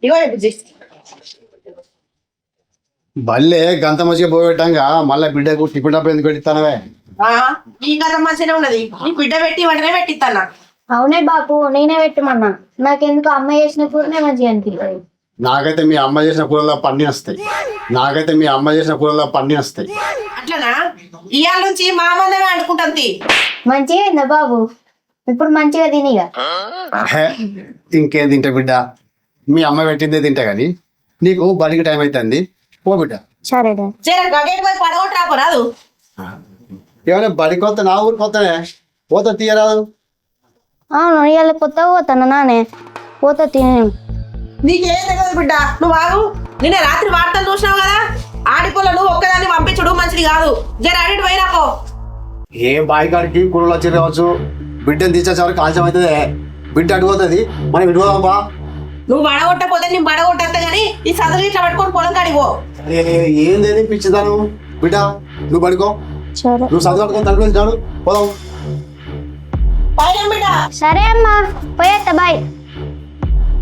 ఇగో బుజ్జి బల్లే గంత మంచిగా పోగొట్టాక మళ్ళీ బిడ్డకు టిఫిన్ డబ్బు ఎందుకు పెడతానవే? ఈ కథ మంచిగా ఉన్నది. నీ బిడ్డ పెట్టి వెంటనే పెట్టిస్తాను. అవునే బాపు, నేనే పెట్టమన్నా. నాకెందుకు అమ్మ చేసిన కూరనే మంచిగా అనిపిస్తుంది. నాకైతే మీ అమ్మ చేసిన కూరలో పన్నీ వస్తాయి. అట్లనా? ఇవాళ నుంచి మా మందమే అనుకుంటుంది. మంచిగా అయిందా బాబు? ఇప్పుడు మంచిగా తినిగా. ఇంకేం తింటా బిడ్డ, మీ అమ్మ పెట్టిందే తింటా కానీ నీకు బడికి టైం అవుతుంది, పో బిడ్డ. సరే గగేట్ పోయి పడగొట్టి రాపోరాదు. ఏమైనా బడి కొత్త, నా ఊరు కొత్తనే, పోతా తీయరాదు. అవును, ఇవాళ కొత్తగా పోతాను నానే, పోతా తిని. నీకేం తెలియదు బిడ్డ, నువ్వు ఆగు. నిన్న రాత్రి వార్తలు చూసినావు కదా, ఆడిపోలో నువ్వు ఒక్కదాన్ని పంపించడు మంచిది కాదు. జర అడిగి పోయినాకో. ఏ బాయికాడికి కూరలు వచ్చి రావచ్చు, బిడ్డను తీసేసే వరకు ఆలస్యం అవుతుంది. బిడ్డ అడిగిపోతుంది, మనం ఇడిపోదాంపా. నువ్వు పడగొట్టపోతే నేను పడగొట్టేస్తా గానీ ఈ సదులు ఇట్లా పట్టుకొని పొలం కాడిపో. ఏంది పిచ్చిదాను బిడ్డ, నువ్వు పడుకో. నువ్వు చదువు పట్టుకొని తడుపు పోదాం. పైన బిడ్డ. సరే అమ్మా, పోయేస్తా, బాయ్.